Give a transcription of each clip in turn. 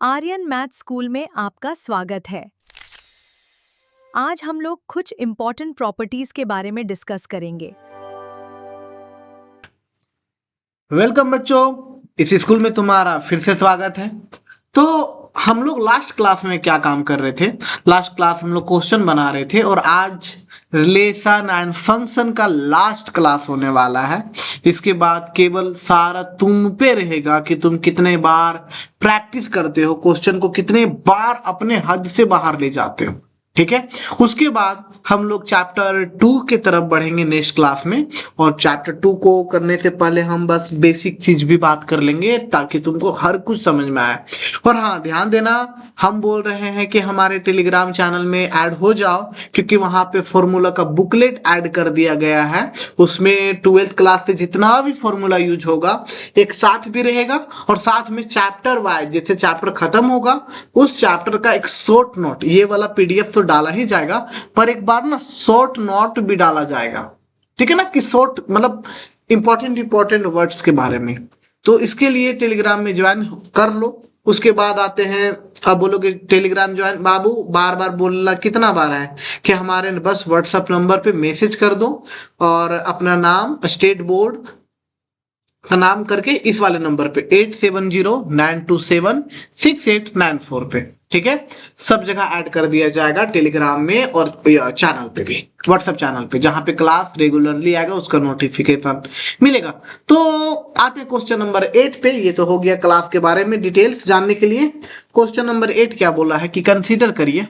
Aryan math school में आपका स्वागत है। आज हम लोग कुछ इम्पोर्टेंट प्रॉपर्टीज के बारे में डिस्कस करेंगे। वेलकम बच्चों, इस स्कूल में तुम्हारा फिर से स्वागत है। तो हम लोग लास्ट क्लास में क्या काम कर रहे थे? लास्ट क्लास हम लोग क्वेश्चन बना रहे थे और आज रिलेशन एंड फंक्शन का लास्ट क्लास होने वाला है। इसके बाद केवल सारा तुम पे रहेगा कि तुम कितने बार प्रैक्टिस करते हो, क्वेश्चन को कितने बार अपने हद से बाहर ले जाते हो। ठीक है, उसके बाद हम लोग चैप्टर 2 की तरफ बढ़ेंगे नेक्स्ट क्लास में। और चैप्टर 2 को करने से पहले हम बस बेसिक चीज भी बात कर लेंगे ताकि तुमको हर कुछ समझ में आए। और हाँ, ध्यान देना, हम बोल रहे हैं कि हमारे टेलीग्राम चैनल में ऐड हो जाओ, क्योंकि वहां पे फॉर्मूला का बुकलेट ऐड कर दिया गया है। उसमें 12th क्लास से जितना भी फॉर्मूला यूज होगा एक साथ भी रहेगा और साथ में चैप्टर वाइज जैसे चैप्टर खत्म होगा उस चैप्टर का एक शॉर्ट नोट, ये वाला पीडीएफ तो डाला ही जाएगा पर एक बार ना शॉर्ट नोट भी डाला जाएगा। ठीक है ना, कि शॉर्ट मतलब इंपॉर्टेंट वर्ड्स के बारे में। तो इसके लिए टेलीग्राम में ज्वाइन कर लो। उसके बाद आते हैं, अब बोलोगे टेलीग्राम ज्वाइन बाबू बार बार बोलना कितना बार है कि हमारे बस व्हाट्सएप नंबर पे मैसेज कर दो और अपना नाम, स्टेट बोर्ड का नाम करके इस वाले नंबर पे 8709276894 पे। ठीक है, सब जगह ऐड कर दिया जाएगा टेलीग्राम में और चैनल पे भी, व्हाट्सएप चैनल पे जहां पे क्लास रेगुलरली आएगा उसका नोटिफिकेशन मिलेगा। तो आते हैं क्वेश्चन नंबर 8 पे। ये तो हो गया क्लास के बारे में डिटेल्स जानने के लिए। क्वेश्चन नंबर 8 क्या बोला है कि कंसीडर करिए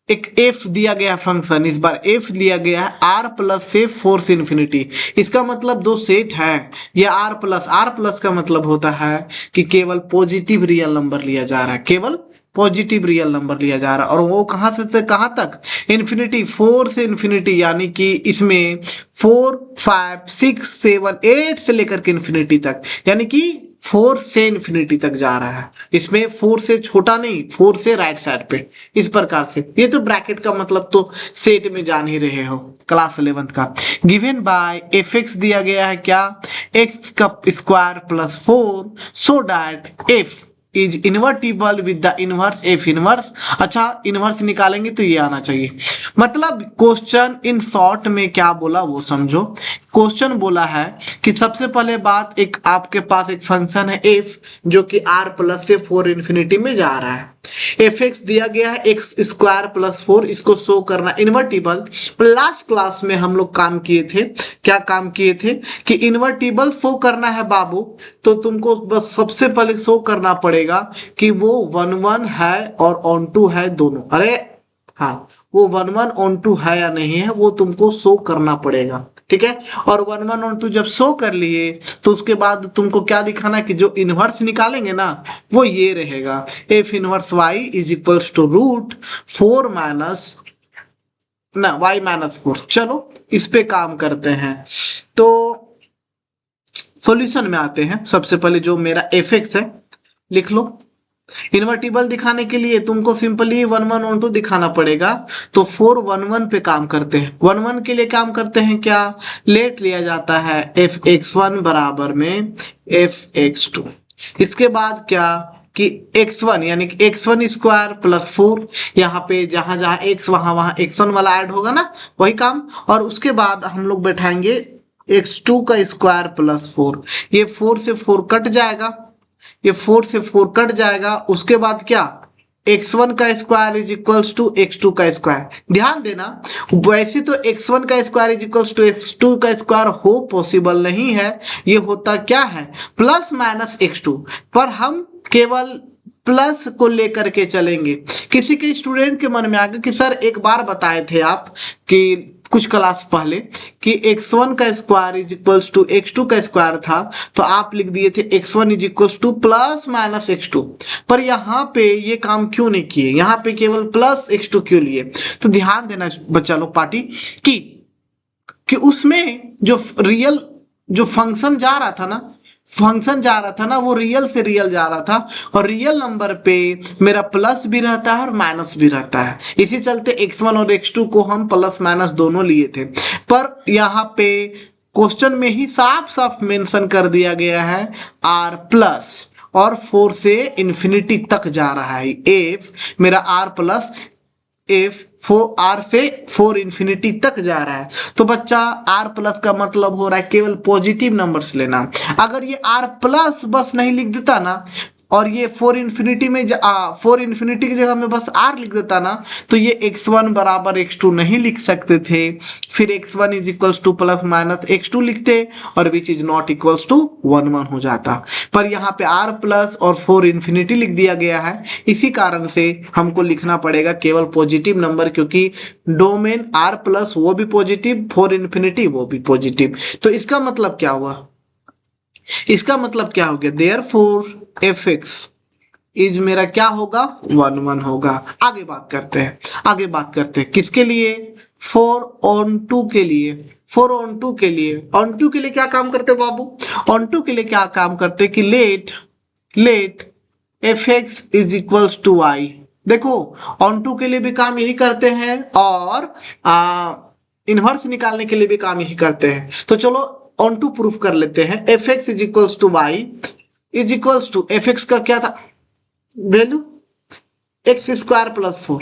एक एफ दिया गया फंक्शन, इस बार एफ लिया गया है आर प्लस से 4 से इन्फिनिटी। इसका मतलब दो सेट है, ये आर प्लस का मतलब होता है कि केवल पॉजिटिव रियल नंबर लिया जा रहा है, केवल पॉजिटिव रियल नंबर लिया जा रहा है। और वो कहां से कहां तक? इन्फिनिटी, 4 से इन्फिनिटी, यानी कि इसमें 4 5 6 7 8 से लेकर के इन्फिनिटी तक, यानी कि 4 से इन्फिनिटी तक जा रहा है। इसमें 4 से छोटा नहीं, 4 से राइट साइड पे, इस प्रकार से। ये तो ब्रैकेट का मतलब तो सेट में जान ही रहे हो क्लास 11th का। गिवन बाय एफ एक्स दिया गया है क्या? एक्स का square plus 4 so that F is invertible with the inverse F inverse. अच्छा, इनवर्स निकालेंगे तो ये आना चाहिए। मतलब क्वेश्चन इन शॉर्ट में क्या बोला वो समझो। क्वेश्चन बोला है कि सबसे पहले बात, एक आपके पास एक फंक्शन है एफ जो कि आर प्लस से 4 इन्फिनिटी में जा रहा है। एफ एक्स दिया गया है एक्स स्क्वायर प्लस 4, इसको शो करना इन्वर्टिबल। लास्ट क्लास में हम लोग काम किए थे, क्या काम किए थे कि इन्वर्टिबल शो करना है बाबू, तो तुमको बस सबसे पहले शो करना पड़ेगा कि वो 1 1 है और ऑन टू है दोनों। अरे हाँ, वो 1 1 ऑन टू है या नहीं है वो तुमको शो करना पड़ेगा। ठीक है, और 1 1 ऑन टू जब शो कर लिए तो उसके बाद तुमको क्या दिखाना कि जो इनवर्स निकालेंगे ना वो ये रहेगा, F inverse y is equals to root 4 minus ना वाई माइनस 4। चलो इस पे काम करते हैं। तो सॉल्यूशन में आते हैं। सबसे पहले जो मेरा एफ एक्स है लिख लो। इन्वर्टिबल दिखाने के लिए तुमको सिंपली 1 1 ऑन टू दिखाना पड़ेगा, तो 4 1 1 पे काम करते हैं। 1 1 के लिए काम करते हैं क्या? लेट लिया जाता है एफ एक्स 1 बराबर में एफ एक्स 2। इसके बाद क्या कि x1 यानी कि x1 स्क्वायर प्लस 4, यहाँ पे जहां जहां x वहां x1 वाला ऐड होगा ना, वही काम। और उसके बाद हम लोग बैठाएंगे x2 का स्क्वायर प्लस 4, ये 4 से 4 कट जाएगा, ये 4 से 4 कट जाएगा। उसके बाद क्या, x1 का square is equals to x2 का स्क्वायर। ध्यान देना, वैसे तो x1 का square is equals to x2 का स्क्वायर हो पॉसिबल नहीं है, ये होता क्या है प्लस माइनस x2, पर हम केवल प्लस को लेकर के चलेंगे। किसी के स्टूडेंट के मन में आ गया कि सर एक बार बताए थे आप कि कुछ क्लास पहले कि x1 का square is equals to x2 का स्क्वायर था, तो आप लिख दिए थे x1 is equals to plus minus x2। पर यहाँ पे ये काम क्यों नहीं किए, यहाँ पे केवल प्लस x2 क्यों लिए? तो ध्यान देना बच्चा लोग पार्टी कि उसमें जो रियल जो फंक्शन जा रहा था ना वो रियल से रियल जा रहा था, और रियल नंबर पे मेरा प्लस भी रहता है और माइनस भी रहता है। इसी चलते x1 और x2 को हम प्लस माइनस दोनों लिए थे। पर यहाँ पे क्वेश्चन में ही साफ साफ मेंशन कर दिया गया है r प्लस, और 4 से इन्फिनिटी तक जा रहा है। एफ मेरा आर प्लस एफ 4 से 4 इन्फिनिटी तक जा रहा है। तो बच्चा आर प्लस का मतलब हो रहा है केवल पॉजिटिव नंबर्स लेना। अगर ये आर प्लस बस नहीं लिख देता ना और ये 4 इन्फिनिटी में 4 इन्फिनिटी की जगह में बस आर लिख देता ना तो ये x1 बराबर x2 नहीं लिख सकते थे। फिर x1 is equals to plus minus x2 लिखते और which is not equals to 1 1 हो जाता। पर यहाँ पे r प्लस और 4 इन्फिनिटी लिख दिया गया है, इसी कारण से हमको लिखना पड़ेगा केवल पॉजिटिव नंबर, क्योंकि डोमेन r प्लस वो भी पॉजिटिव, 4 इन्फिनिटी वो भी पॉजिटिव। तो इसका मतलब क्या हुआ, इसका मतलब क्या हो गया, देयरफॉर एफ एक्स इज मेरा क्या होगा 1 1 होगा। आगे बात करते हैं, आगे बात करते हैं किसके लिए, 4 on 2 के लिए। 4 on 2 के लिए, on 2 के लिए क्या काम करते बाबू, on 2 के लिए क्या काम करते कि let F x is equals to I. देखो on 2 के लिए भी काम यही करते हैं और इनवर्स निकालने के लिए भी काम यही करते हैं। तो चलो ऑन टू प्रूफ कर लेते हैं। F x is equals to y is equals to F x का क्या था value, x square plus 4,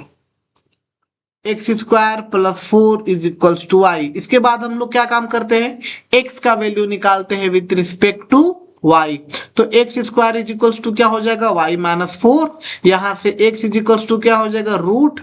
x square plus 4 is equals to y. इसके बाद हम लोग क्या काम करते हैं, एक्स का वैल्यू निकालते हैं विथ रिस्पेक्ट टू वाई। तो x square is equals to क्या हो जाएगा वाई माइनस 4, यहां से एक्स इज इक्वल्स टू क्या हो जाएगा root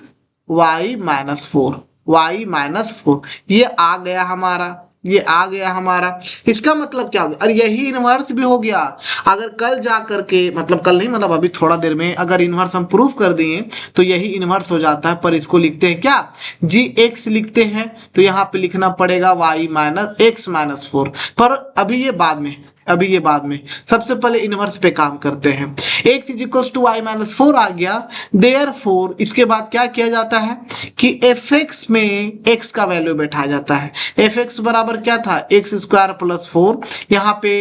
y minus 4, y minus 4। ये आ गया हमारा, ये आ गया हमारा। इसका मतलब क्या हो गया, और यही इनवर्स भी हो गया। अगर कल जा करके, मतलब कल नहीं, मतलब अभी थोड़ा देर में अगर इनवर्स हम प्रूफ कर दिए तो यही इनवर्स हो जाता है। पर इसको लिखते हैं क्या, जी एक्स लिखते हैं, तो यहाँ पे लिखना पड़ेगा वाई माइनस एक्स माइनस 4। पर अभी ये बाद में, अभी ये बाद में, सबसे पहले इनवर्स पे काम करते हैं। X is equals to y minus 4 आ गया, देयरफॉर इसके बाद क्या किया जाता है कि एफ एक्स में एक्स का वैल्यू बैठाया जाता है। एफ एक्स बराबर क्या था, एक्स स्क्वायर प्लस 4, यहाँ पे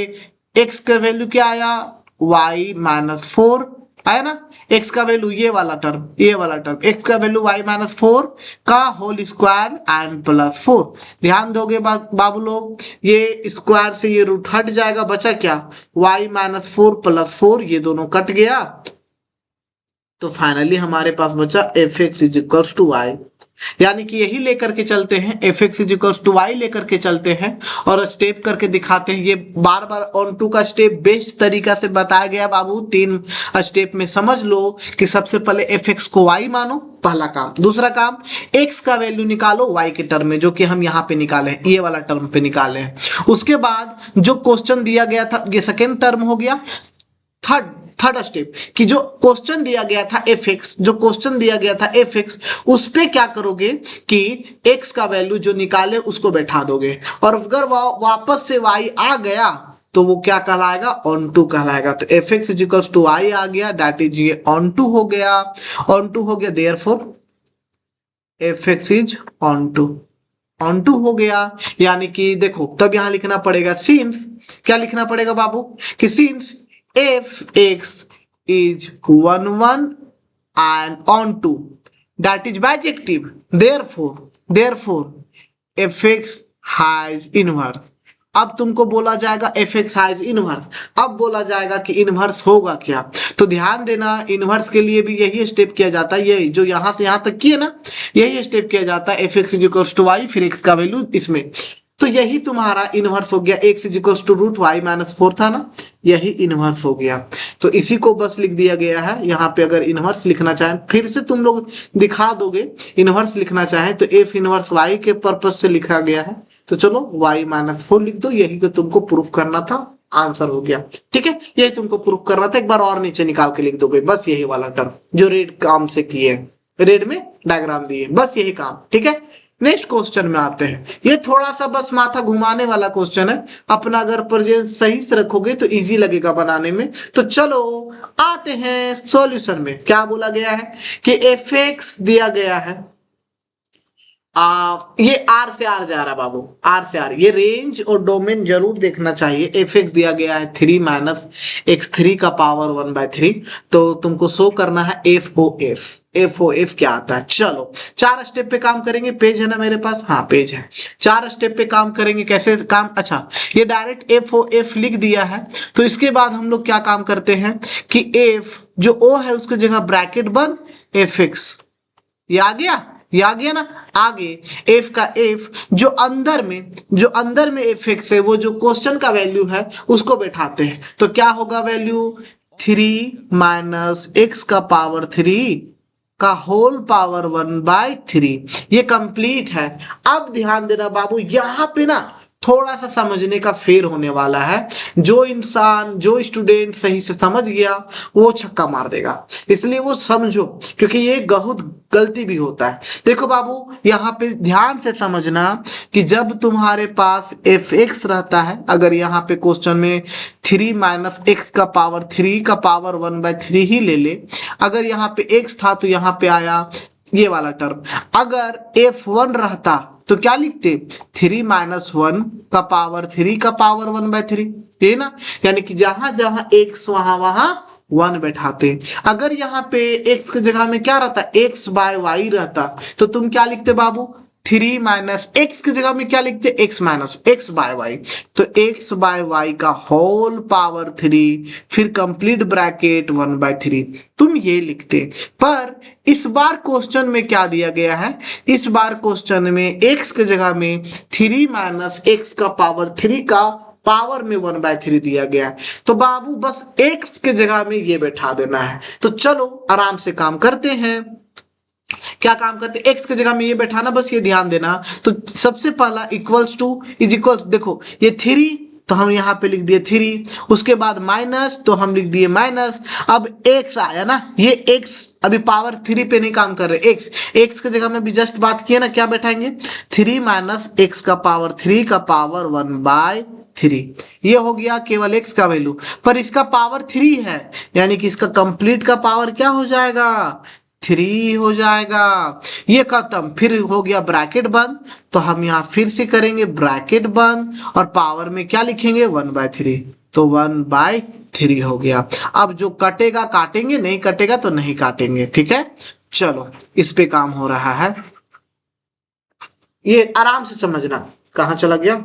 एक्स का वैल्यू क्या आया वाई माइनस 4 आया ना। एक्स का वैल्यू ये वाला टर्म, ये वाला टर्म, एक्स का वैल्यू वाई माइनस 4 का होल स्क्वायर एंड प्लस 4। ध्यान दोगे बाबू लोग, ये स्क्वायर से ये रूट हट जाएगा, बचा क्या वाई माइनस 4 प्लस 4, ये दोनों कट गया। तो फाइनली हमारे पास बचा F x is equals to y. यानी कि यही लेकर के चलते हैं, F x is equals to y लेकर के चलते हैं और स्टेप करके दिखाते हैं। ये बार बार ऑन टू का स्टेप बेस्ट तरीका से बताया गया बाबू। 3 स्टेप में समझ लो कि सबसे पहले एफ एक्स को वाई मानो, पहला काम। दूसरा काम, एक्स का वैल्यू निकालो वाई के टर्म में, जो कि हम यहाँ पे निकाले हैं, ये वाला टर्म पे निकाले हैं। उसके बाद जो क्वेश्चन दिया गया था, ये सेकेंड टर्म हो गया। थर्ड स्टेप कि जो क्वेश्चन दिया गया था एफ एक्स, जो क्वेश्चन दिया गया था एफ एक्स, उस पे क्या करोगे कि एक्स का वैल्यू जो निकाले उसको बैठा दोगे, और अगर वापस से वाई आ गया तो वो क्या कहलाएगा ऑन टू कहलाएगा। तो F x is equals to Y आ गया, दैट इज ये ऑन टू हो गया, ऑन टू हो गया। Therefore F x is onto हो गया। यानी कि देखो तब यहां लिखना पड़ेगा सिंस, क्या लिखना पड़ेगा बाबू कि since F x is 1 1 and on to, that is bijective, therefore F x has inverse। अब तुमको बोला जाएगा एफ एक्स has inverse, अब बोला जाएगा कि इनवर्स होगा क्या। तो ध्यान देना, इनवर्स के लिए भी यही स्टेप किया जाता है, यही जो यहां से यहां तक किए ना, यही स्टेप किया जाता है। F x is equals to y, फिर एक्स का वैल्यू इसमें, तो यही तुम्हारा इनवर्स हो गया। X is equals to root y minus 4 था ना, यही इनवर्स हो गया। तो इसी को बस लिख दिया गया है यहाँ पे। अगर इनवर्स लिखना चाहें, फिर से तुम लोग दिखा दोगे, इनवर्स लिखना चाहें तो एफ इनवर्स वाई के पर्पज से लिखा गया है। तो चलो वाई माइनस 4 लिख दो, यही को तुमको प्रूफ करना था, आंसर हो गया। ठीक है, यही तुमको प्रूफ करना था। एक बार और नीचे निकाल के लिख दोगे, बस यही वाला टर्म जो रेड काम से किए, रेड में डायग्राम दिए, बस यही काम। ठीक है, नेक्स्ट क्वेश्चन में आते हैं। ये थोड़ा सा बस माथा घुमाने वाला क्वेश्चन है, अपना अगर प्रेजेंस सही से रखोगे तो इजी लगेगा बनाने में। तो चलो आते हैं सॉल्यूशन में। क्या बोला गया है कि एफ एक्स दिया गया है, ये आर से आर जा रहा बाबू, आर से आर। ये रेंज और डोमेन जरूर देखना चाहिए। एफ एक्स दिया गया है 3 माइनस एक्स 3 का पावर 1/3, तो तुमको शो करना है F O F. F O F क्या आता है? चलो 4 स्टेप पे काम करेंगे। पेज है ना मेरे पास? हाँ पेज है। 4 स्टेप पे काम करेंगे। कैसे काम? अच्छा, ये डायरेक्ट एफ ओ एफ लिख दिया है, तो इसके बाद हम लोग क्या काम करते हैं कि एफ जो ओ है उसकी जगह ब्रैकेट बंद एफ एक्स। ये आ गया? ये आ गया ना? आगे एफ का एफ जो अंदर में एफ एक्स है, वो जो क्वेश्चन का वैल्यू है उसको बैठाते हैं। तो क्या होगा वैल्यू? 3 माइनस एक्स का पावर 3 का होल पावर 1/3। ये कंप्लीट है। अब ध्यान देना बाबू, यहां पे ना थोड़ा सा समझने का फेर होने वाला है। जो स्टूडेंट सही से समझ गया वो छक्का मार देगा, इसलिए वो समझो, क्योंकि ये बहुत गलती भी होता है। देखो बाबू, यहाँ पे ध्यान से समझना कि जब तुम्हारे पास एफ एक्स रहता है, अगर यहाँ पे क्वेश्चन में 3 माइनस एक्स का पावर 3 का पावर 1/3 ही ले ले, अगर यहाँ पे एक्स था तो यहाँ पे आया ये वाला टर्म। अगर F1 रहता तो क्या लिखते? 3 माइनस 1 का पावर 3 का पावर 1/3, ये ना। यानी कि जहां जहां x वहां वहां 1 बैठाते। अगर यहाँ पे x की जगह में क्या रहता? x बाय वाई रहता, तो तुम क्या लिखते बाबू? 3 माइनस एक्स की जगह में क्या लिखते? x minus x by y. तो x बाय वाई का होल पावर 3 फिर कंप्लीट ब्रैकेट 1/3 तुम ये लिखते। पर इस बार क्वेश्चन में क्या दिया गया है? इस बार क्वेश्चन में x की जगह में 3 माइनस एक्स का पावर 3 का पावर में 1/3 दिया गया है। तो बाबू बस x के जगह में ये बैठा देना है। तो चलो आराम से काम करते हैं। क्या काम करते? x की जगह में ये बैठाना, बस ये ध्यान देना। तो सबसे पहला इक्वल्स टू इज इक्वल, देखो ये 3 तो हम यहाँ पे लिख दिए 3, उसके बाद माइनस तो हम लिख दिए माइनस। अब x आया ना, ये x अभी पावर 3 पे नहीं काम कर रहे। x की जगह में भी जस्ट बात किए ना, क्या बैठाएंगे? 3 माइनस एक्स का पावर 3 का पावर 1/3। ये हो गया केवल x का वैल्यू, पर इसका पावर 3 है, यानी कि इसका कंप्लीट का पावर क्या हो जाएगा? 3 हो जाएगा। ये खत्म, फिर हो गया ब्रैकेट बंद, तो हम यहाँ फिर से करेंगे ब्रैकेट बंद और पावर में क्या लिखेंगे? 1/3, तो 1/3 हो गया। अब जो कटेगा काटेंगे, नहीं कटेगा तो नहीं काटेंगे, ठीक है। चलो इस पे काम हो रहा है, ये आराम से समझना। कहाँ चला गया?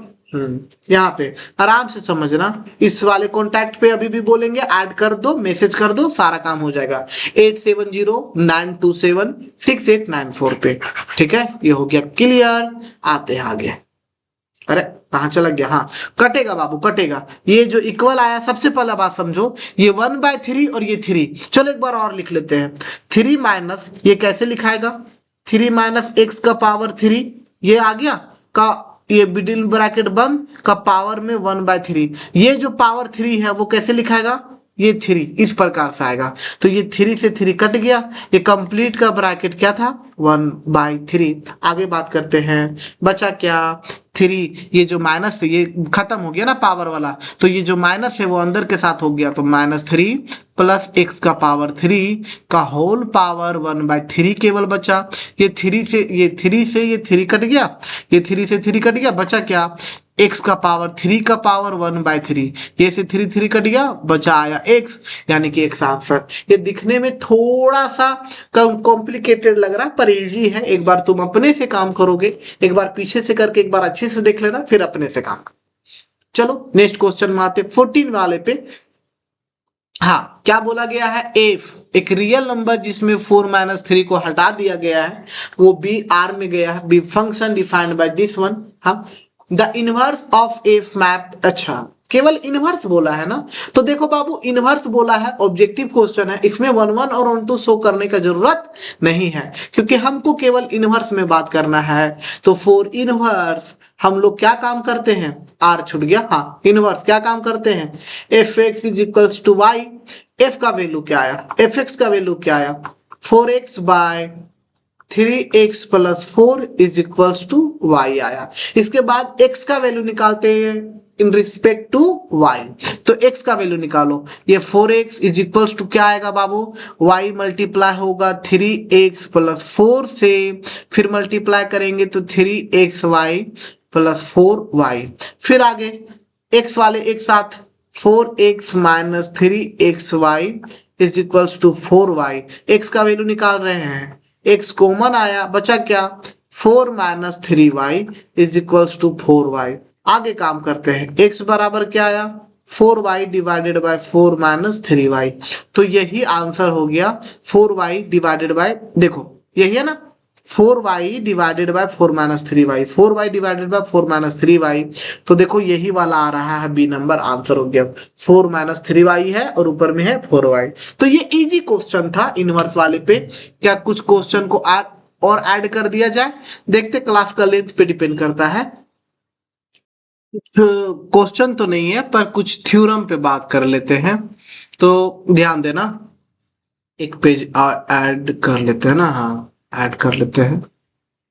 यहाँ पे आराम से समझना। इस वाले कॉन्टैक्ट पे अभी भी बोलेंगे ऐड कर दो, मैसेज कर दो, सारा काम हो जाएगा। 8709276894 पे, ठीक है। ये हो गया क्लियर। आते हैं आगे। अरे कहाँ चला गया? हाँ कटेगा बाबू, कटेगा। ये जो इक्वल आया, सबसे पहला बात समझो, ये 1/3 और ये 3। चलो एक बार और लिख लेते हैं। 3 माइनस, ये कैसे लिखाएगा? 3 माइनस एक्स का पावर 3, ये आ गया का, ये मिडिल ब्रैकेट बंद का पावर में 1/3। ये जो पावर 3 है वो कैसे लिखाएगा? ये 3 इस प्रकार से आएगा। तो ये 3 से 3 कट गया। ये कंप्लीट का ब्रैकेट क्या था? 1/3। आगे बात करते हैं। बचा क्या? 3। ये जो माइनस है ये खत्म हो गया ना पावर वाला, तो ये जो माइनस है वो अंदर के साथ हो गया, तो -3 प्लस एक्स का पावर 3 का होल पावर 1/3 केवल बचा। ये 3 से ये 3 कट गया, ये 3 से 3 कट गया, बचा क्या? x का पावर 3 का पावर 1/3। ये से 3 कट गया, बचा आया x, यानी कि x आंसर। ये दिखने में थोड़ा सा कॉम्प्लिकेटेड लग रहा है, पर इजी है। एक बार तुम अपने से काम करोगे, एक बार पीछे से करके एक बार अच्छे से देख लेना, फिर अपने से काम कर। चलो नेक्स्ट क्वेश्चन में आते, 14 वाले पे। हाँ क्या बोला गया है? एफ एक रियल नंबर जिसमें 4 - 3 को हटा दिया गया है, वो बी आर में गया है। Be function defined by this one. हाँ, the inverse of F map. अच्छा केवल इनवर्स बोला है ना, तो देखो बाबू इनवर्स बोला है, ऑब्जेक्टिव क्वेश्चन है, इसमें 1 1 और 1 2 शो करने का जरूरत नहीं है, क्योंकि हमको केवल इनवर्स में बात करना है। तो फॉर इनवर्स हम लोग क्या काम करते हैं? आर छूट गया। हाँ इनवर्स क्या काम करते हैं? F x is equals to y. F का वैल्यू क्या आया? एफ एक्स का वैल्यू क्या आया? 4x by 3x plus 4 is equals to y आया। इसके बाद x का वैल्यू निकालते हैं, इन रिस्पेक्ट टू y। तो x का वैल्यू निकालो, ये 4x इज इक्वल्स टू क्या आएगा बाबू, y मल्टीप्लाई होगा 3x प्लस 4 से, फिर मल्टीप्लाई करेंगे तो 3xy प्लस 4y, फिर आगे x वाले एक साथ 4x minus 3xy is equals to 4y। x का वैल्यू निकाल रहे हैं, x कॉमन आया, बचा क्या 4 minus 3y is equals to 4y। आगे काम करते हैं, x बराबर क्या आया 4y divided by 4 minus 3y। तो यही आंसर हो गया 4y डिवाइडेड बाय, देखो यही है ना 4y divided by 4 minus 3y, 4y divided by 4 minus 3y। तो देखो यही वाला आ रहा है बी नंबर, आंसर हो गया 4 माइनस 3y है और ऊपर में है 4y। तो ये इजी क्वेश्चन था इनवर्स वाले पे। क्या कुछ क्वेश्चन को और ऐड कर दिया जाए, देखते क्लास का लेंथ पे डिपेंड करता है। क्वेश्चन तो नहीं है पर कुछ थ्योरम पे बात कर लेते हैं, तो ध्यान देना। एक पेज ऐड कर लेते हैं ना, हाँ ऐड कर लेते हैं,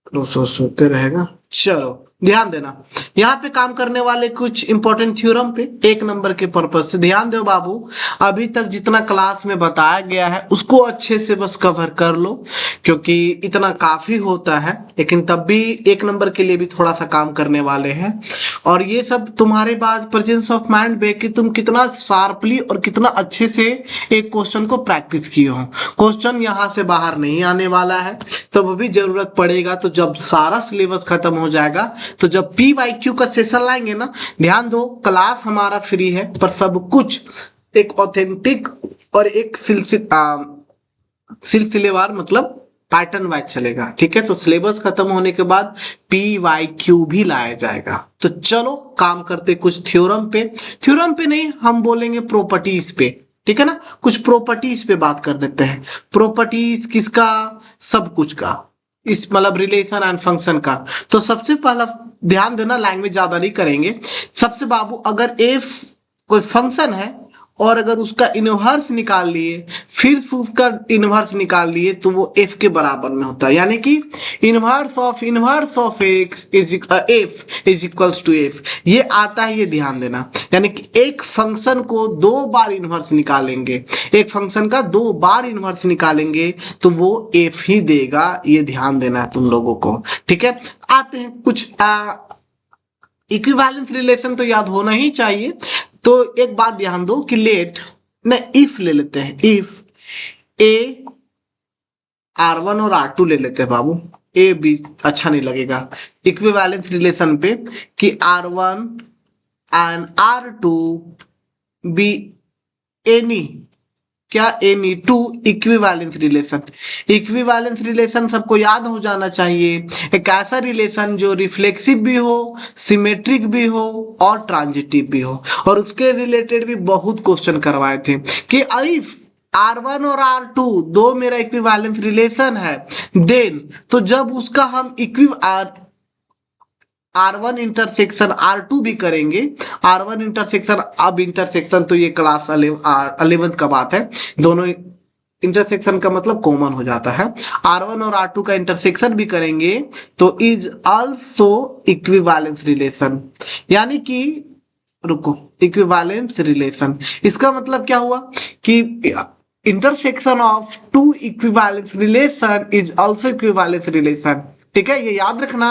प्रोसेस होते रहेगा। चलो ध्यान देना, यहाँ पे काम करने वाले कुछ इंपॉर्टेंट थ्योरम पे एक नंबर के पर्पज से ध्यान दो बाबू। अभी तक जितना क्लास में बताया गया है उसको अच्छे से बस कवर कर लो, क्योंकि इतना काफी होता है, लेकिन तब भी एक नंबर के लिए भी थोड़ा सा काम करने वाले हैं। और ये सब तुम्हारे बाद प्रेजेंस ऑफ माइंड पे कि तुम कितना शार्पली और कितना अच्छे से एक क्वेश्चन को प्रैक्टिस किए हो। क्वेश्चन यहाँ से बाहर नहीं आने वाला है, तब भी जरूरत पड़ेगा तो जब सारा सिलेबस खत्म हो जाएगा, तो जब PYQ का सेशन लाएंगे ना, ध्यान दो क्लास हमारा फ्री है पर सब कुछ एक ऑथेंटिक और एक सिलसिलेवार मतलब पैटर्न वाइज चलेगा, ठीक है। तो सिलेबस खत्म होने के बाद PYQ भी लाया जाएगा। तो चलो काम करते कुछ थ्योरम पे, थ्योरम पे नहीं हम बोलेंगे प्रॉपर्टीज पे, ठीक है ना। कुछ प्रॉपर्टीज पे बात कर लेते हैं। प्रॉपर्टीज किसका, सब कुछ का, इस मतलब रिलेशन एंड फंक्शन का। तो सबसे पहला ध्यान देना, लैंग्वेज ज्यादा नहीं करेंगे। सबसे बाबू अगर एफ कोई फंक्शन है और अगर उसका इनवर्स निकाल लिए फिर उसका इनवर्स निकाल लिए तो वो एफ के बराबर में होता है, यानी कि inverse of x is f is equals to f, ये आता है, ये ध्यान देना। यानी कि एक फंक्शन को 2 बार इनवर्स निकालेंगे, एक फंक्शन का 2 बार इनवर्स निकालेंगे तो वो एफ ही देगा, ये ध्यान देना है तुम लोगों को, ठीक है। आते हैं कुछ इक्विवेलेंस रिलेशन तो याद होना ही चाहिए। तो एक बात ध्यान दो कि लेट न इफ ले लेते हैं, इफ ए R1 और R2 ले लेते हैं बाबू, ए बी अच्छा नहीं लगेगा इक्विवेलेंस रिलेशन पे कि R1 and R2 be any क्या any two equivalence relation. Equivalence relation सबको याद हो जाना चाहिए, एक ऐसा रिलेशन जो रिफ्लेक्सिव भी हो, सिमेट्रिक भी हो और ट्रांजिटिव भी हो। और उसके रिलेटेड भी बहुत क्वेश्चन करवाए थे कि इफ R1 और R2 दो मेरा इक्विवेलेंस रिलेशन है, देन तो जब उसका हम R1 इंटरसेक्शन R2 भी करेंगे, R1 इंटरसेक्शन, अब इंटरसेक्शन तो ये क्लास 11th का बात है, दोनों इंटरसेक्शन का मतलब कॉमन हो जाता है। R1 और R2 का इंटरसेक्शन भी करेंगे तो इज आल्सो इक्विवेलेंस रिलेशन, यानी कि रुको इक्विवेलेंस रिलेशन, इसका मतलब क्या हुआ कि intersection of 2 equivalence relation is also equivalence relation, ठीक है। ये याद रखना,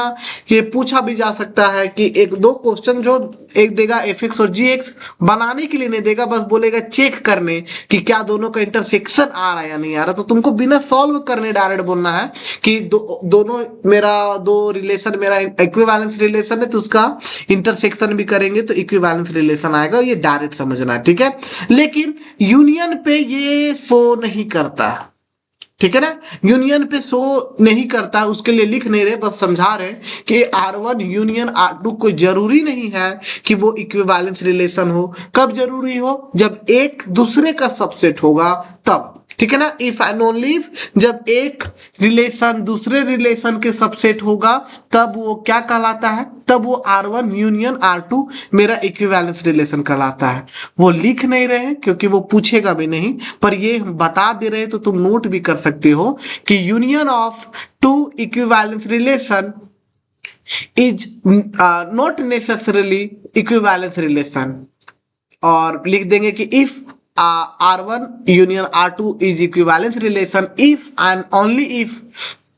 ये पूछा भी जा सकता है कि एक दो क्वेश्चन जो एक देगा fx और gx, बनाने के लिए नहीं देगा, बस बोलेगा चेक करने कि क्या दोनों का इंटरसेक्शन आ रहा है या नहीं आ रहा। तो तुमको बिना सॉल्व करने डायरेक्ट बोलना है कि दोनों मेरा दो रिलेशन मेरा इक्विवेलेंस रिलेशन है तो उसका इंटरसेक्शन भी करेंगे तो इक्विवेलेंस रिलेशन आएगा, ये डायरेक्ट समझना है, ठीक है। लेकिन यूनियन पे ये शो नहीं करता, ठीक है ना, यूनियन पे शो नहीं करता, उसके लिए लिख नहीं रहे, बस समझा रहे कि R1 यूनियन R2 कोई जरूरी नहीं है कि वो इक्विवेलेंस रिलेशन हो। कब जरूरी हो, जब एक दूसरे का सबसेट होगा तब, ठीक है ना। इफ एंड ओनली जब एक रिलेशन दूसरे रिलेशन के सबसेट होगा तब वो क्या कहलाता है, तब वो R1 यूनियन R2 मेरा इक्विवेलेंस रिलेशन कहलाता है। वो लिख नहीं रहे हैं क्योंकि वो पूछेगा भी नहीं, पर ये बता दे रहे तो तुम नोट भी कर सकते हो कि union of 2 equivalence relation is not necessarily equivalence relation, और लिख देंगे कि if R1 union R2 is equivalence relation if and only if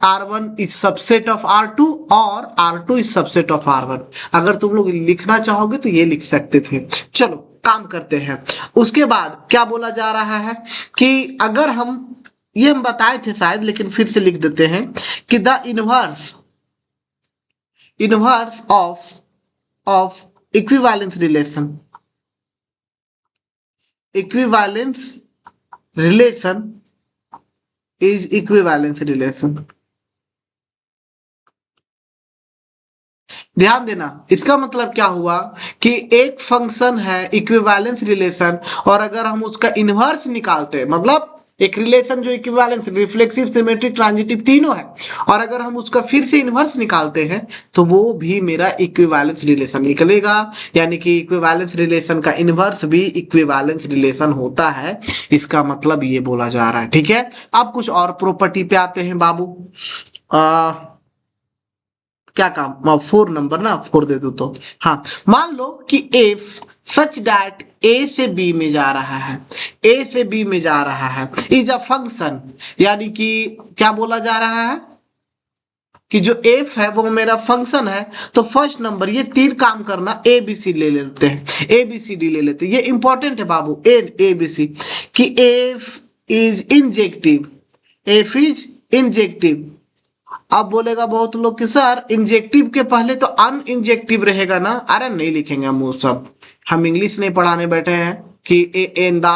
R1 is subset of R2 और R2 is subset of R1। अगर तुम लोग लिखना चाहोगे तो ये लिख सकते थे। चलो काम करते हैं। उसके बाद क्या बोला जा रहा है कि अगर हम, ये हम बताए थे शायद लेकिन फिर से लिख देते हैं कि the inverse of equivalence relation, equivalence relation is equivalence relation. ध्यान देना, इसका मतलब क्या हुआ कि एक फंक्शन है इक्विवेलेंस रिलेशन, और अगर हम उसका इनवर्स निकालते हैं, मतलब एक रिलेशन जो इक्विवेलेंस, रिफ्लेक्सिव, सिमेट्रिक, ट्रांजिटिव तीनों है, और अगर हम उसका फिर से इनवर्स निकालते हैं तो वो भी मेरा इक्विवेलेंस रिलेशन निकलेगा। यानी कि इक्विवेलेंस रिलेशन का इनवर्स भी इक्विवेलेंस रिलेशन होता है, इसका मतलब ये बोला जा रहा है। ठीक है, अब कुछ और प्रॉपर्टी पे आते हैं बाबू। क्या काम, 4 नंबर ना, 4 दे दो तो। हाँ, मान लो कि एफ सच दैट ए से बी में जा रहा है, ए से बी में जा रहा है, इज अ फंक्शन, यानी कि क्या बोला जा रहा है कि जो एफ है वो मेरा फंक्शन है। तो फर्स्ट नंबर ये 3 काम करना, ए बी सी ले लेते हैं, ए बी सी डी ले लेते हैं, ये इंपॉर्टेंट है बाबू, ए बी सी, कि F is injective, F is injective. अब बोलेगा बहुत लोग कि सर इंजेक्टिव के पहले तो अन इंजेक्टिव रहेगा ना। अरे नहीं लिखेंगे हम वो सब, हम इंग्लिश नहीं पढ़ाने बैठे हैं कि ए एन दा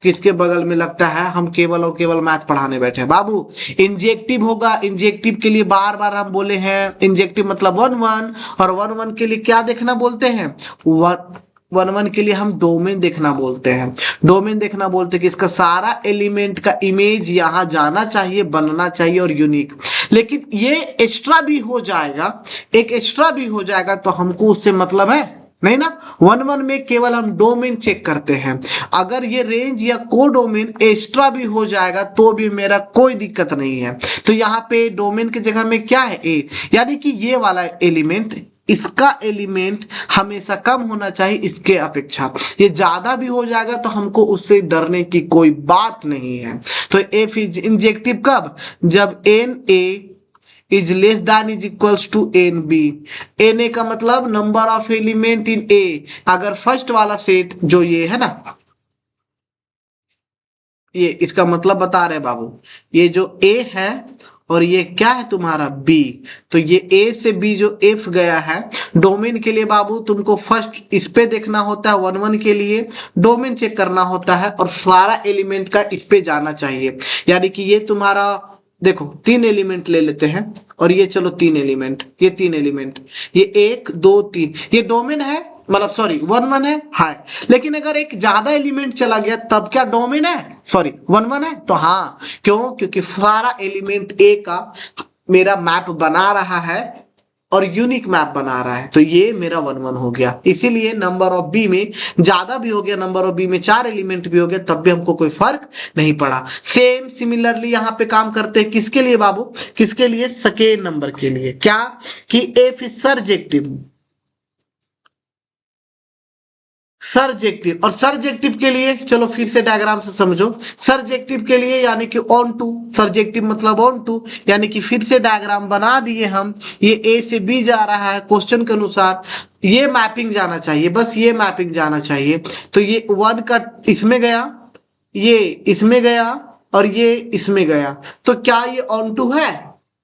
किसके बगल में लगता है, हम केवल और केवल मैथ पढ़ाने बैठे हैं बाबू। इंजेक्टिव होगा, इंजेक्टिव के लिए बार बार हम बोले हैं, इंजेक्टिव मतलब 1 1, और 1 1 के लिए क्या देखना बोलते हैं, 1 1 के लिए हम डोमेन देखना बोलते हैं, डोमेन देखना बोलते हैं कि इसका सारा एलिमेंट का इमेज यहाँ जाना चाहिए, बनना चाहिए और यूनिक। लेकिन ये एक्स्ट्रा भी हो जाएगा, एक एक्स्ट्रा भी हो जाएगा तो हमको उससे मतलब है नहीं ना। 1 1 में केवल हम डोमेन चेक करते हैं, अगर ये रेंज या कोडोमेन एक्स्ट्रा भी हो जाएगा तो भी मेरा कोई दिक्कत नहीं है। तो यहाँ पे डोमेन की जगह में क्या है, ए, यानी कि ये वाला एलिमेंट, इसका एलिमेंट हमेशा कम होना चाहिए इसके अपेक्षा, ये ज्यादा भी हो जाएगा तो हमको उससे डरने की कोई बात नहीं है। तो एफ इज इंजेक्टिव कब, जब n a is less than is equals to n b. N a का मतलब number of element in a, अगर फर्स्ट वाला सेट जो ये है ना, ये इसका मतलब बता रहे बाबू, ये जो ए है और ये क्या है तुम्हारा बी, तो ये ए से बी जो एफ गया है, डोमेन के लिए बाबू तुमको फर्स्ट इस पे देखना होता है, 1 1 के लिए डोमेन चेक करना होता है और सारा एलिमेंट का इस पे जाना चाहिए। यानी कि ये तुम्हारा देखो 3 एलिमेंट ले लेते हैं, और ये चलो 3 एलिमेंट, ये 3 एलिमेंट, ये 1 2 3, ये डोमेन है, मतलब सॉरी 1 1 है, हाँ। लेकिन अगर एक ज्यादा एलिमेंट चला गया तब क्या डोमेन है, सॉरी 1 1 है, तो हाँ, क्यों, क्योंकि सारा एलिमेंट ए का मेरा मैप बना रहा है और यूनिक मैप बना रहा है, तो ये मेरा 1 1 हो गया। इसीलिए नंबर ऑफ बी में ज्यादा भी हो गया, नंबर ऑफ बी में 4 एलिमेंट भी हो गया, तब भी हमको कोई फर्क नहीं पड़ा। सेम सिमिलरली यहाँ पे काम करते हैं किसके लिए बाबू, किसके लिए, सेकेंड नंबर के लिए, क्या कि एफ इज सर्जेक्टिव, सर्जेक्टिव, और सर्जेक्टिव के लिए चलो फिर से डायग्राम से समझो। सर्जेक्टिव के लिए यानी कि ऑन टू, सर्जेक्टिव मतलब ऑन टू, यानी कि फिर से डायग्राम बना दिए हम, ये ए से बी जा रहा है क्वेश्चन के अनुसार, ये मैपिंग जाना चाहिए, बस ये मैपिंग जाना चाहिए। तो ये 1 का इसमें गया, ये इसमें गया और ये इसमें गया, तो क्या ये ऑन टू है,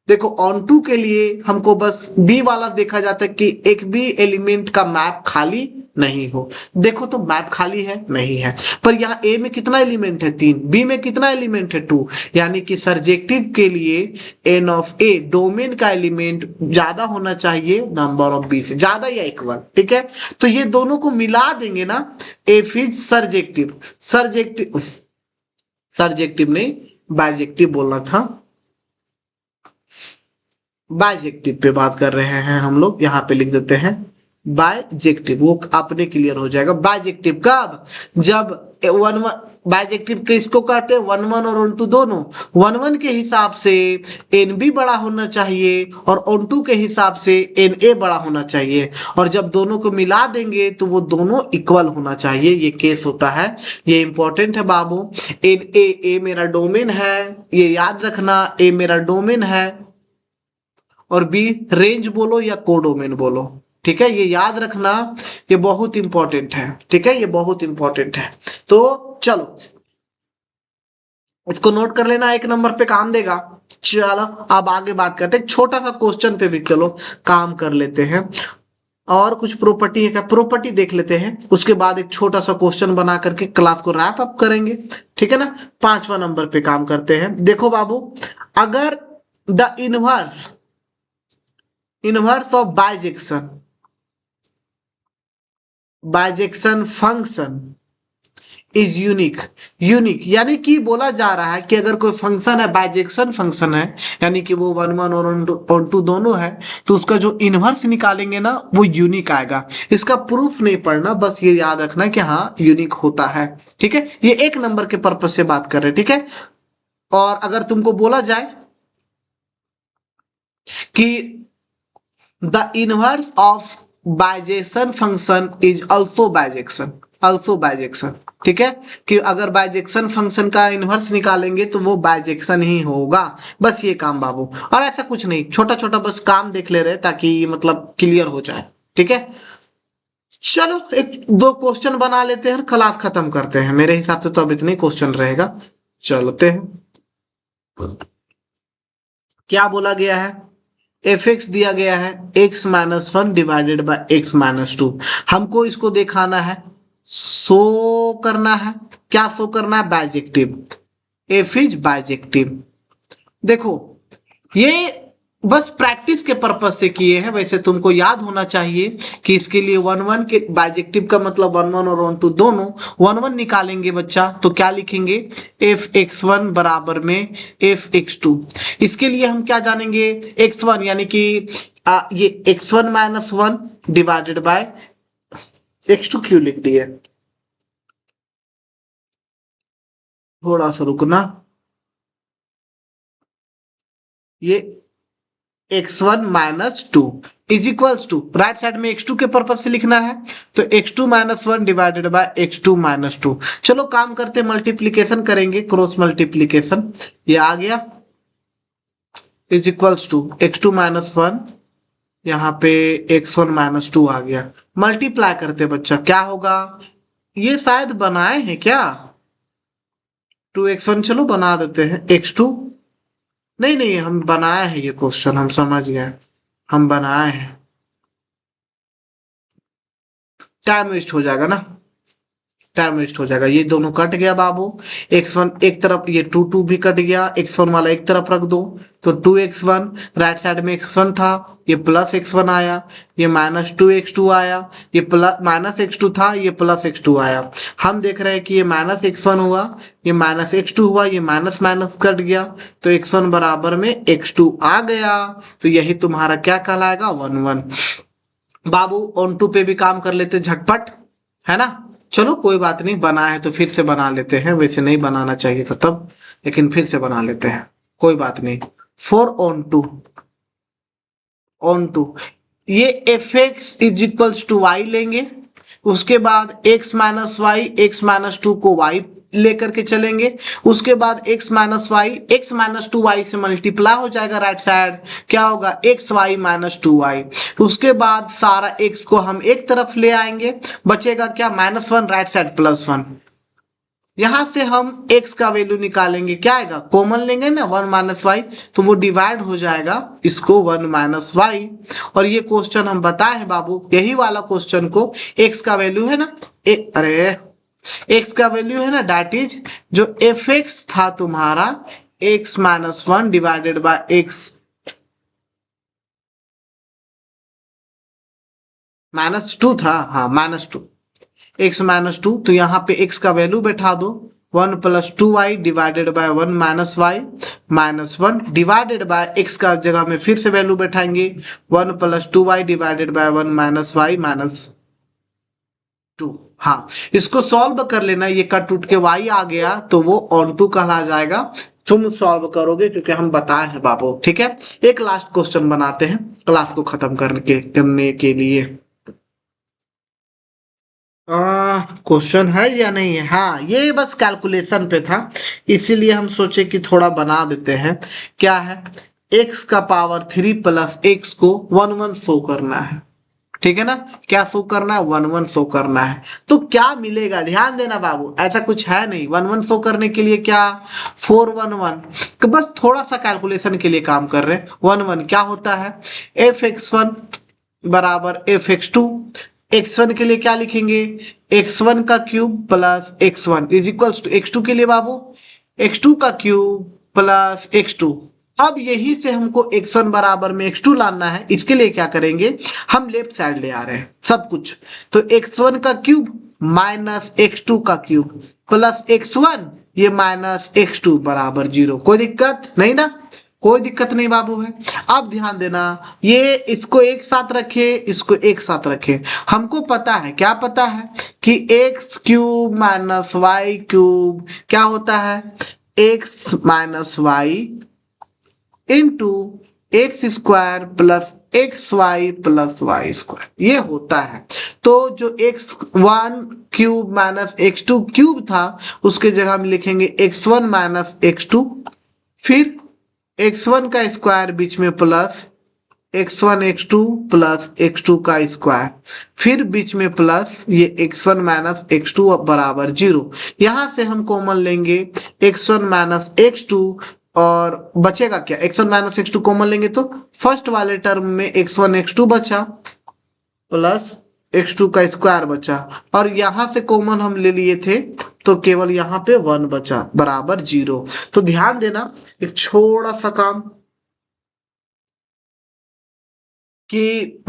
देखो ऑन टू के लिए हमको बस बी वाला देखा जाता है कि एक भी एलिमेंट का मैप खाली नहीं हो। देखो तो मैप खाली है, नहीं है, पर यहाँ ए में कितना एलिमेंट है 3, बी में कितना एलिमेंट है 2, यानी कि सर्जेक्टिव के लिए एन ऑफ ए डोमेन का एलिमेंट ज्यादा होना चाहिए नंबर ऑफ बी से, ज्यादा या इक्वल। ठीक है, तो ये दोनों को मिला देंगे ना, F is surjective, surjective, surjective नहीं बाइजेक्टिव बोलना था, बाइजेक्टिव पे बात कर रहे हैं हम लोग, यहाँ पे लिख देते हैं बाइजेक्टिव, वो अपने क्लियर हो जाएगा। बाइजेक्टिव कब? जब वन वन, बाइजेक्टिव किसको कहते हैं? वन वन और ऑन टू दोनों। वन वन के हिसाब से एन बी बड़ा होना चाहिए और ऑन टू के हिसाब से एन ए बड़ा होना चाहिए, और जब दोनों को मिला देंगे तो वो दोनों इक्वल होना चाहिए, ये केस होता है। ये इंपॉर्टेंट है बाबू। एन ए, ए मेरा डोमेन है, ये याद रखना, ए मेरा डोमेन है, और बी रेंज बोलो या कोडोमेन बोलो, ठीक है, ये याद रखना, ये बहुत इंपॉर्टेंट है, ठीक है, ये बहुत इंपॉर्टेंट है। तो चलो इसको नोट कर लेना, एक नंबर पे काम देगा। चलो अब आगे बात करते हैं, छोटा सा क्वेश्चन पे भी चलो काम कर लेते हैं, और कुछ प्रॉपर्टी है क्या, प्रॉपर्टी देख लेते हैं, उसके बाद एक छोटा सा क्वेश्चन बना करके क्लास को रैप अप करेंगे, ठीक है ना। 5वां नंबर पे काम करते हैं। देखो बाबू, अगर the inverse of bijection function is unique. Unique यानी कि बोला जा रहा है कि अगर कोई फंक्शन है, बाइजेक्शन फंक्शन है, यानी कि वो वन वन और ऑन टू दोनों है, तो उसका जो इनवर्स निकालेंगे ना वो यूनिक आएगा। इसका प्रूफ नहीं पढ़ना, बस ये याद रखना कि हाँ यूनिक होता है, ठीक है। ये एक नंबर के पर्पज से बात कर रहे हैं, ठीक है। और अगर तुमको बोला जाए कि the inverse of bijection function is also bijection, ठीक है, कि अगर बाइजेक्शन फंक्शन का इनवर्स निकालेंगे तो वो बाइजेक्शन ही होगा। बस ये काम बाबू, और ऐसा कुछ नहीं, छोटा छोटा बस काम देख ले रहे ताकि मतलब क्लियर हो जाए, ठीक है। चलो एक दो क्वेश्चन बना लेते हैं, क्लास खत्म करते हैं। मेरे हिसाब से तो अब इतने क्वेश्चन रहेगा, चलते हैं। क्या बोला गया है? एफ एक्स दिया गया है x minus one divided by x minus to. हमको इसको दिखाना है, शो करना है। क्या शो करना है? Bijective, F is bijective. देखो ये बस प्रैक्टिस के पर्पज से किए हैं, वैसे तुमको याद होना चाहिए कि इसके लिए वन वन के बाइजेक्टिव का मतलब वन वन और वन टू दोनों। वन वन निकालेंगे बच्चा तो क्या लिखेंगे? एफ एक्स वन बराबर में एफ एक्स टू। इसके लिए हम क्या जानेंगे? एक्स वन यानी कि ये x one minus one divided by x two क्यों लिख दिए, थोड़ा सा रुकना। ये x1 minus two is equals to, right side में x2 के पर्पज से लिखना है, तो x2 minus one divided by x2 minus two. चलो काम करते, मल्टीप्लीकेशन करेंगे, क्रॉस मल्टीप्लीकेशन। ये आ गया is equals to x2 minus one, यहाँ पे x1 माइनस टू आ गया। मल्टीप्लाई करते बच्चा, क्या होगा? ये शायद बनाए हैं क्या? 2x1, चलो बना देते हैं x2। नहीं नहीं, हम बनाए हैं ये क्वेश्चन, हम समझ गए, हम बनाए हैं। टाइम वेस्ट हो जाएगा ना, टाइम वेस्ट हो जाएगा। ये दोनों कट गया बाबू, x1 एक तरफ, ये 2 भी कट गया, x1 वाला एक तरफ रख दो, तो 2x1, राइट साइड में x1 था, ये प्लस x1 आया, ये माइनस 2x2 आया, ये प्लस माइनस x2 था, ये प्लस x2 आया। हम देख रहे हैं कि ये माइनस x1 हुआ, ये माइनस x2 हुआ, ये माइनस माइनस कट गया, तो x1 बराबर में x2 आ गया। तो यही तुम्हारा क्या कहलाएगा? 1 1। बाबू ऑन टू पे भी काम कर लेते झटपट, है ना। चलो कोई बात नहीं, बना है तो फिर से बना लेते हैं, वैसे नहीं बनाना चाहिए था तब, लेकिन फिर से बना लेते हैं, कोई बात नहीं। फोर ऑन टू ये f x is equals to y लेंगे, उसके बाद x minus y, x minus two को y लेकर के चलेंगे, उसके बाद x minus y, x minus two y से मल्टीप्लाई हो जाएगा राइट साइड, क्या होगा? X y minus two y. उसके बाद सारा x को हम एक तरफ ले आएंगे, बचेगा क्या? Minus one, right side plus one. यहां से हम x का वैल्यू निकालेंगे, क्या आएगा? कॉमन लेंगे ना, 1 माइनस वाई, तो वो डिवाइड हो जाएगा इसको 1 माइनस वाई। और ये क्वेश्चन हम बताए हैं बाबू, यही वाला क्वेश्चन को x का वैल्यू है ना, अरे x का वैल्यू है ना, दैट इज जो एफ एक्स था तुम्हारा x minus one divided by X minus two था, हाँ minus two, X minus two, तो यहाँ पे x का वैल्यू बैठा दो, 1 plus 2y divided by 1 minus Y minus 1 divided by x का जगह में फिर से वैल्यू बैठाएंगे 1 plus 2y divided by 1 minus Y minus 2। हाँ, इसको सॉल्व कर लेना, ये कट उठ के y आ गया तो वो ऑन टू कहला जाएगा। तुम सॉल्व करोगे क्योंकि हम बताए हैं बाबू, ठीक है। एक लास्ट क्वेश्चन बनाते हैं क्लास को खत्म करने के लिए। क्वेश्चन है या नहीं है? हाँ, ये बस कैलकुलेशन पे था, इसीलिए हम सोचे कि थोड़ा बना देते हैं। क्या है, x का पावर 3 प्लस x को 1 1 शो करना है, ठीक है ना। क्या शो करना है? 1 1 शो करना है। तो क्या मिलेगा, ध्यान देना बाबू, ऐसा कुछ है नहीं। 1 1 शो करने के लिए क्या 4 1 1, तो बस थोड़ा सा कैलकुलेशन के लिए काम कर रहे हैं। 1 1 क्या होता है, f(x1) बराबर f(x2), x1 के लिए क्या लिखेंगे, x1 का cube plus x1 is equals to x2 के लिए बाबू x2 का क्यूब प्लस x2। अब यही से हमको x1 बराबर में x2 लाना है, इसके लिए क्या करेंगे, हम लेफ्ट साइड ले आ रहे हैं सब कुछ। तो x1 का क्यूब माइनस x2 का क्यूब प्लस x1 ये माइनस x2 बराबर 0। कोई दिक्कत नहीं ना, कोई दिक्कत नहीं बाबू है। अब ध्यान देना, ये इसको एक साथ रखे, इसको एक साथ रखे। हमको पता है, क्या पता है कि x cube minus y cube क्या होता है, x minus y into x square plus x y plus y square, ये होता है। तो जो x1 cube minus x2 cube था उसके जगह हम लिखेंगे x1 माइनस x2, फिर x1 का स्क्वायर बीच में plus x1 x2 plus x2 का स्क्वायर, फिर बीच में प्लस ये x1 माइनस x2 बराबर 0। यहां से हम कॉमन लेंगे x1 माइनस x2 और बचेगा क्या, x1 माइनस x2 कॉमन लेंगे तो फर्स्ट वाले टर्म में x1 x2 बचा प्लस x2 का स्क्वायर बचा, और यहां से कॉमन हम ले लिए थे तो केवल यहाँ पे 1 बचा बराबर 0। तो ध्यान देना, एक छोटा सा काम कि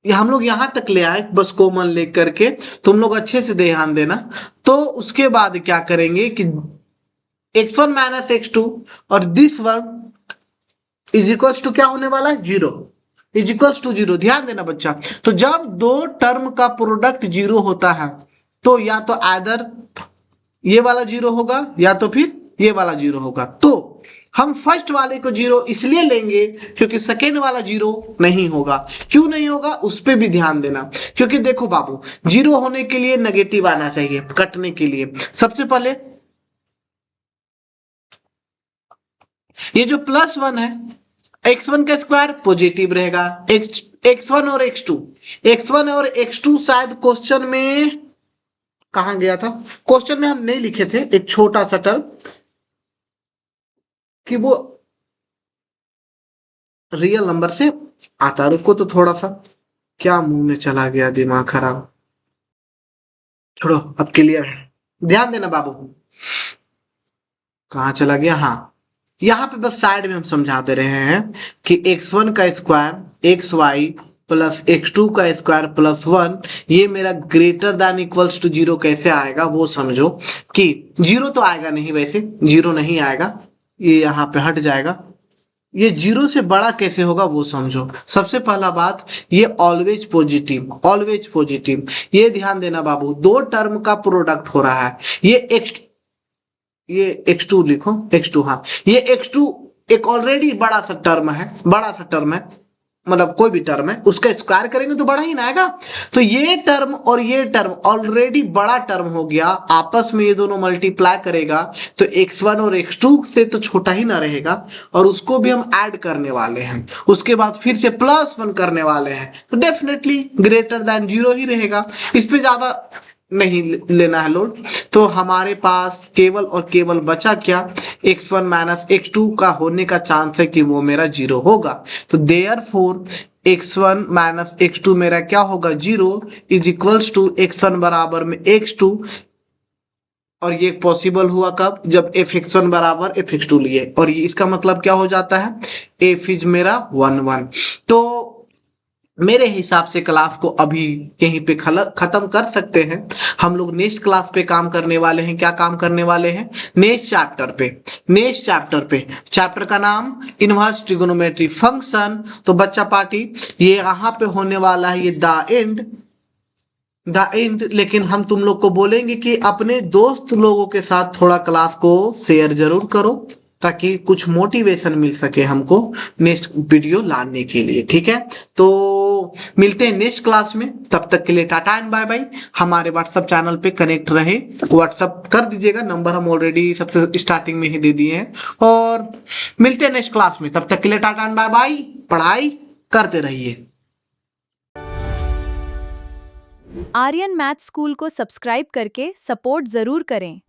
हम लोग यहां तक ले आए बस कॉमन लेकर के, तुम लोग अच्छे से ध्यान देना। तो उसके बाद क्या करेंगे कि x1 माइनस x2 और this one is equals to क्या होने वाला है, 0 इज इक्वल्स टू 0। ध्यान देना बच्चा, तो जब दो टर्म का प्रोडक्ट 0 होता है तो या तो आइदर ये वाला 0 होगा या तो फिर ये वाला 0 होगा। तो हम फर्स्ट वाले को 0 इसलिए लेंगे क्योंकि सेकेंड वाला 0 नहीं होगा। क्यों नहीं होगा उस पर भी ध्यान देना, क्योंकि देखो बाबू 0 होने के लिए नेगेटिव आना चाहिए, कटने के लिए सबसे पहले ये जो प्लस 1 है x1 का स्क्वायर पॉजिटिव रहेगा, x1 और x2 शायद क्वेश्चन में कहा गया था, क्वेश्चन में हम नहीं लिखे थे एक छोटा सा टर्म कि वो रियल नंबर से आता। रुको तो थोड़ा सा, क्या मुंह में चला गया, दिमाग खराब, छोड़ो अब क्लियर है। ध्यान देना बाबू, कहाँ चला गया, हाँ यहाँ पे बस साइड में हम समझा दे रहे हैं कि x1 का square x y plus x2 का स्क्वायर प्लस 1 ये मेरा ग्रेटर दैन इक्वल्स टू 0 कैसे आएगा वो समझो। कि 0 तो आएगा नहीं, वैसे 0 नहीं आएगा, ये यहाँ पे हट जाएगा। ये 0 से बड़ा कैसे होगा वो समझो। सबसे पहला बात, ये ऑलवेज पॉजिटिव, ये ध्यान देना बाबू। दो टर्म का प्रोडक्ट हो रहा है, ये x2 लिखो, x2, हाँ ये x2 एक ऑलरेडी बड़ा सा टर्म है, मतलब कोई भी टर्म है उसका स्क्वायर करेंगे तो बड़ा ही ना आएगा। तो ये टर्म और ये टर्म ऑलरेडी बड़ा टर्म हो गया, आपस में ये दोनों मल्टीप्लाई करेगा तो x1 और x2 से तो छोटा ही ना रहेगा, और उसको भी हम ऐड करने वाले हैं, उसके बाद फिर से प्लस 1 करने वाले हैं, तो डेफिनेटली ग्रेटर देन 0 ही रहेगा। इस पे ज्यादा नहीं लेना है लोड। तो हमारे पास केवल और केवल बचा क्या, x1 माइनस x2 का होने का चांस है कि वो मेरा 0 होगा। तो देयरफॉर x1 माइनस x2 मेरा क्या होगा, 0 इज इक्वल्स टू x1 बराबर में x2, और ये पॉसिबल हुआ कब, जब f(x1) बराबर f(x2) लिए, और ये इसका मतलब क्या हो जाता है, f इज मेरा 1 1। तो मेरे हिसाब से क्लास को अभी यहीं पे खत्म कर सकते हैं। हम लोग नेक्स्ट क्लास पे काम करने वाले हैं। क्या काम करने वाले हैं? नेक्स्ट चैप्टर पे। नेक्स्ट चैप्टर पे, चैप्टर का नाम इनवर्स ट्रिगोनोमेट्री फंक्शन। तो बच्चा पार्टी, ये यहाँ पे होने वाला है ये द एंड। लेकिन हम तुम लोग को बोलेंगे कि अपने दोस्त लोगों के साथ थोड़ा क्लास को शेयर जरूर करो, ताकि कुछ मोटिवेशन मिल सके हमको नेक्स्ट वीडियो लाने के लिए। ठीक है, तो मिलते हैं नेक्स्ट क्लास में। तब तक के लिए टाटा एंड बाय बाय। हमारे व्हाट्सएप चैनल पे कनेक्ट रहे, व्हाट्सएप कर दीजिएगा, नंबर हम ऑलरेडी सबसे स्टार्टिंग में ही दे दिए हैं। और मिलते हैं नेक्स्ट क्लास में। तब तक के लिए टाटा एंड बाय बाय। पढ़ाई करते रहिए। आर्यन मैथ स्कूल को सब्सक्राइब करके सपोर्ट जरूर करें।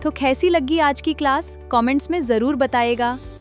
तो कैसी लगी आज की क्लास? कमेंट्स में जरूर बताइएगा।